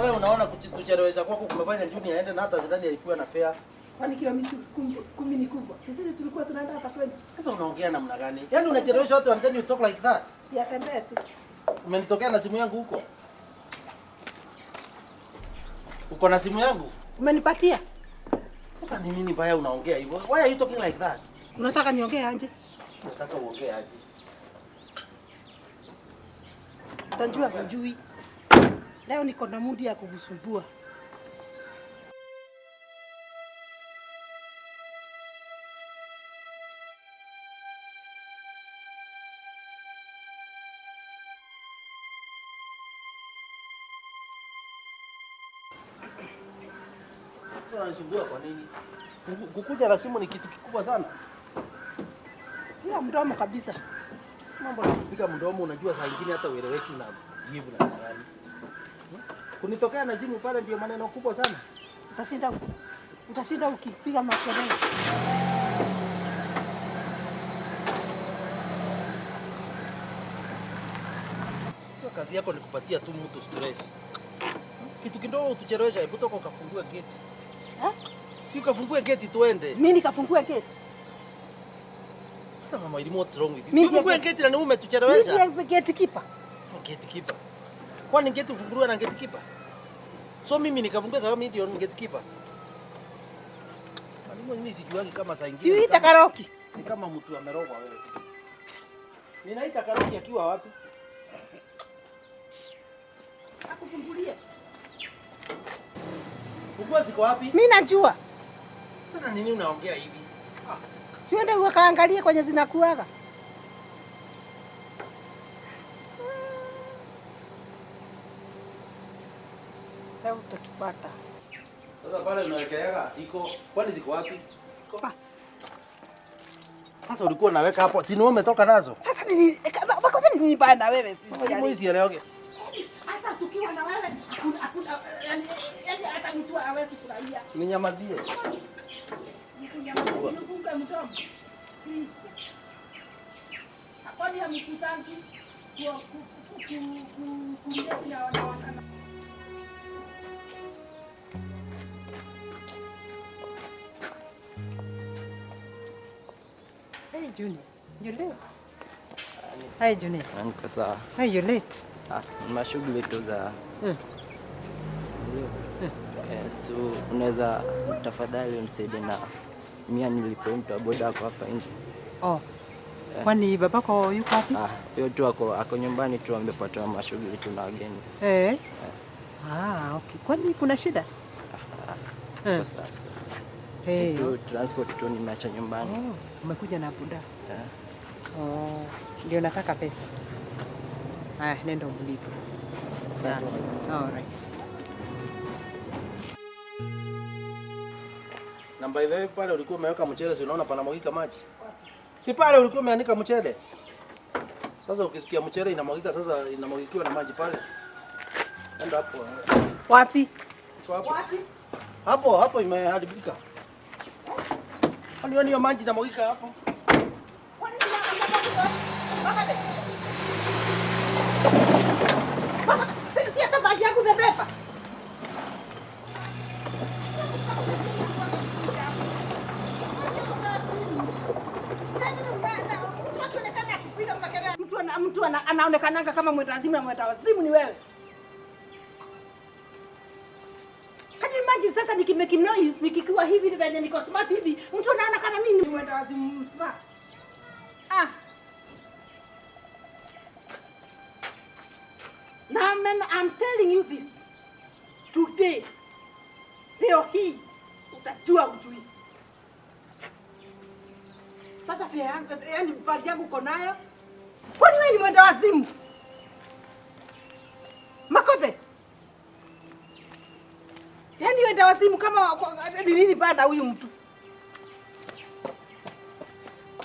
Sasa wewe unaona kuchelewesha kwako kumefanya Junior aende na hata zidani alikuwa na fare. Kwani kilomita 10 ni kubwa? Sisi tulikuwa tunaenda hata 20. Sasa unaongea namna gani? Yaani unachelewesha watu and then you talk like that. Si atembee tu. Umenitokea na simu yangu huko. Uko na simu yangu? Umenipatia? Sasa ni nini baya unaongea hivyo? Why are you talking like that? Unataka niongee aje? Nataka uongee aje. Utajua hujui. Leo niko na mudi ya kukusumbua. Unanisumbua kwa nini? Kukuja na simu ni kitu kikubwa sana. Sio mdomo kabisa. Mambo ya kupiga mdomo unajua saa nyingine hata ueleweki na jibu na gani. Kunitokea na simu pale ndio maneno kubwa sana. Utashinda ukipiga makelele. Kazi yako ni kupatia tu mtu stress. Kitu kidogo utuchelewesha, hebu toka ukafungue gate. Si ukafungue gate tuende. Mimi nikafungue gate. Sasa mama, what's wrong with you? Ufungue gate na ni umetuchelewesha. Mimi gate keeper. Gate keeper. Kwani gate ufunguliwe na gate keeper? So mimi nikafungue sababu mimi ndio gate keeper. Mimi sijuagi kama saa nyingine. Siuita karaoke. Ni kama mtu amerogwa wewe. Ninaita karaoke akiwa wapi? Akufungulie. Funguo ziko wapi? Mimi najua. Sasa nini unaongea hivi? Siende ukaangalie kwenye zinakuaga. Leo utakipata. Sasa pale unawekeaga ziko. Kwani ziko wapi? Sasa ulikuwa unaweka hapo. Tini wewe umetoka nazo? Sasa nini? Makothe nini baya na wewe? Mimi hizi eleoge. Hata tukiwa na wewe hakuna yani hata mtu hawezi kufurahia. Ninyamazie. Ninyamazie nifunge mdomo. Please. Kwani hamkutangi kuletea wana. Hey Junior, you're late. Hi Junior. Niko sawa. Hey, you're late. Mashughuli tu za so unaweza tafadhali unisaidie na mimi nilipo mtu boda wako hapa nje. Kwani babako yuko wapi? Hiyo tu ako nyumbani tu amepata mashughuli tu na wageni. Okay. Kwani kuna shida? Sasa. Tu transport tu nimeacha nyumbani. Umekuja na buda? Ndio nataka pesa. Haya, nenda umlipe. Sawa. All right. Na by the way pale ulikuwa umeweka mchele, si unaona panamwagika maji? Si pale ulikuwa umeanika mchele? Sasa ukisikia mchele inamwagika, sasa inamwagikiwa na maji pale. Enda hapo. Wapi? Wapi? Hapo imeharibika. Kwani hiyo maji inamwagika hapo? Kwani si hata maji yangu bebeba. Mtu anaonekananga kama mwenda wazimu ni wewe. Can you imagine sasa nikimake noise nikikiwa hivi venye niko smart hivi mtu anaona kama mimi ni mwenda wazimu smart. Now man, I'm telling you this. Today, leo hii utajua ujui. Sasa pia yangu, yani bagi yangu uko nayo. Kwani wewe ni mwenda wazimu? Makothe. Yani mwenda wazimu kama ni nini baada huyu mtu?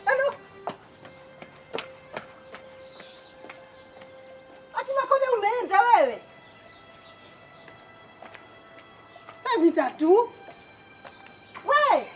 Hello? Ati Makothe umeenda wewe? Tani tatu. Wewe.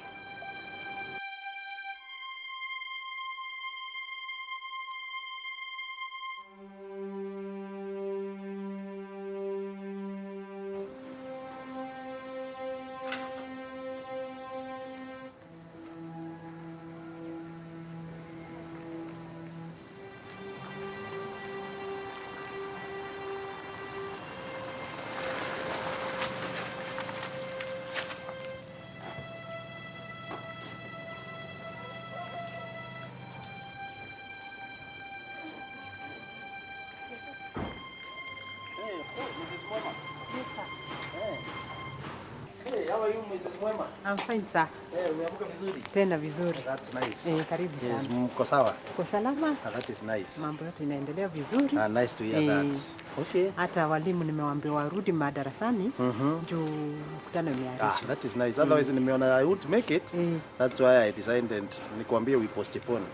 Mrs. Mwema. I'm fine sir. Umeamka vizuri? Tena vizuri. That's nice. Karibu sana. Yes, mko sawa? Uko salama? That is nice. Mambo yote inaendelea vizuri. Nice to hear that. Okay. Hata walimu nimewaambia warudi madarasani. Juu mkutano umeahirishwa. That is nice. Otherwise nimeona I would make it. That's why I decided nikwambie we postpone.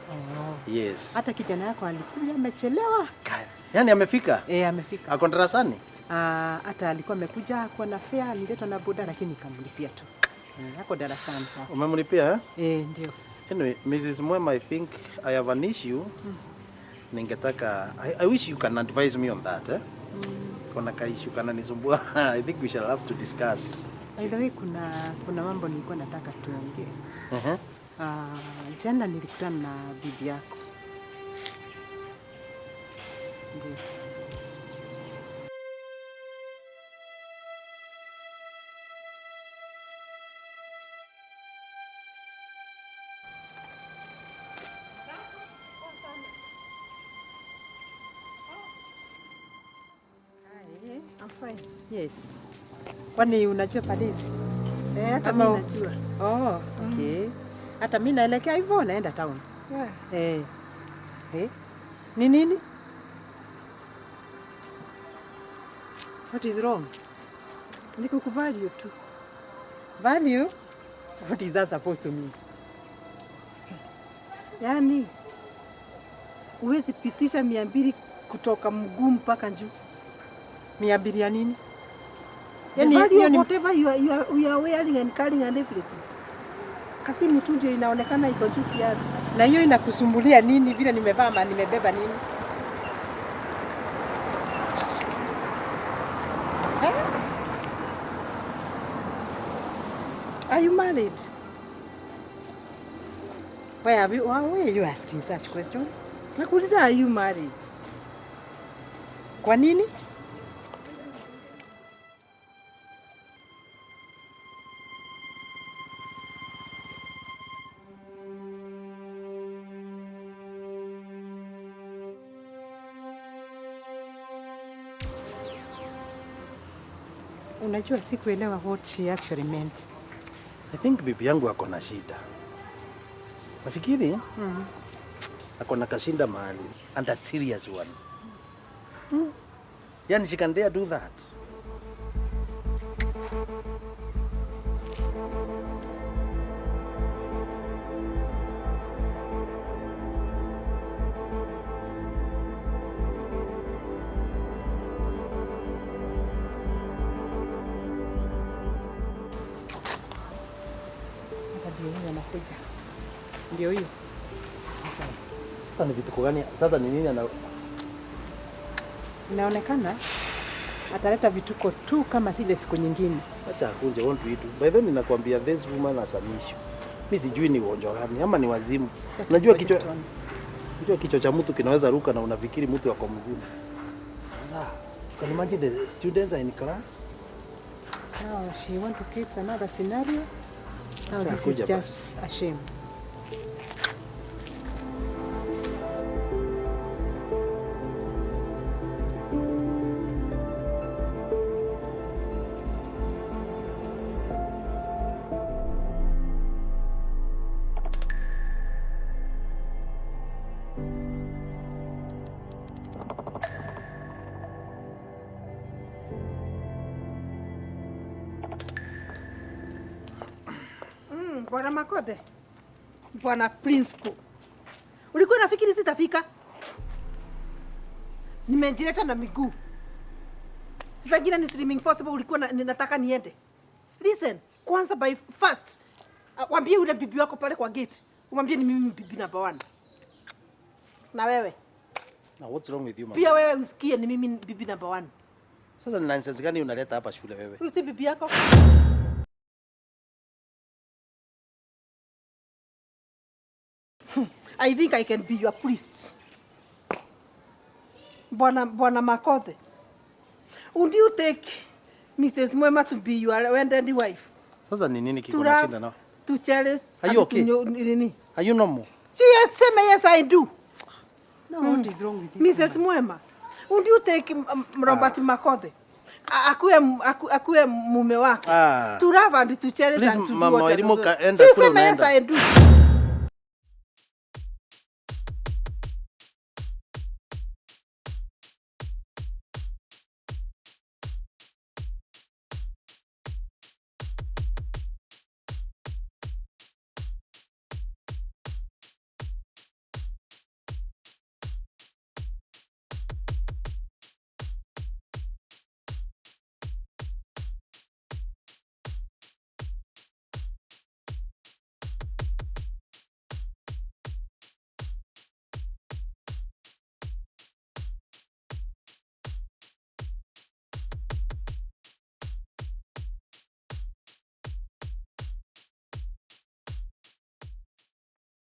Yes. Hata kijana yako alikuja amechelewa. Yaani amefika? Amefika. Ako darasani? Hata alikuwa amekuja kwa na fare niletwa na boda lakini nikamlipia tu. Hako darasani sasa. Umemlipia ndio. Anyway, Mrs. Mwema, I think I have an issue. Ningetaka I wish you can advise me on that, Kuna ka issue kana nisumbua. I think we shall have to discuss. By the way, kuna mambo nilikuwa nataka tuongee. Jana nilikutana na bibi yako. Ndio. I'm fine. Yes. Kwani unajua pale? Hata mimi najua. Okay. Hata mimi naelekea hivyo naenda town. Ni nini? What is wrong? Niko kuvalue tu. Value? What is that supposed to mean? Yaani uwezi pitisha 200 kutoka mguu mpaka juu. 200 ya nini? Yaani whatever you are wearing and carrying and everything. Kasi mtu ndio inaonekana iko juu kiasi. Na hiyo inakusumbulia nini vile nimevaa ama nimebeba nini? Are you married? Why are you asking such questions? Nakuuliza, are you married? Kwa nini? Unajua sikuelewa what she actually meant. I think bibi yangu ako na shida. Nafikiri ako na kashinda mahali, and a serious one. Yaani she can dare do that. Ndio hiyo. Sasa ni vitu gani? Sasa ni nini inaonekana ataleta vituko tu kama zile siku nyingine. Acha akunje, want to do. By the way ninakwambia this woman has an issue. Mimi sijui ni ugonjwa gani ama ni wazimu. Unajua kichwa cha mtu kinaweza ruka na unafikiri mtu yako mzima. Sasa, can you imagine the students are in class? Now she want to create another scenario. Now this is just a shame. Bwana Makothe. Bwana Principal. Ulikuwa unafikiri sitafika? Nimejileta na miguu. Sipengine ni slimming possible ulikuwa ninataka niende. Listen, kwanza by first. Waambie yule bibi wako pale kwa gate. Umwambie ni mimi bibi number 1. Na wewe? Now what's wrong with you, mama? Pia wewe usikie ni mimi bibi number 1. Sasa ni nonsense gani unaleta hapa shule wewe? Huyu si bibi yako? I think I can be your priest. Bwana Makothe. Would you take Mrs. Mwema to be your wedded wife? Sasa ni nini kiko na shida nao? To cherish. Are you okay? Are you normal? So yes, yes I do. No, what is wrong with this? Mrs. Mwema. Would you take Robert Makothe akuwe mume wako. Ah. To love and to cherish Please, and to do mama what Wairimu, another. enda Si kule useme yes unaenda. I do.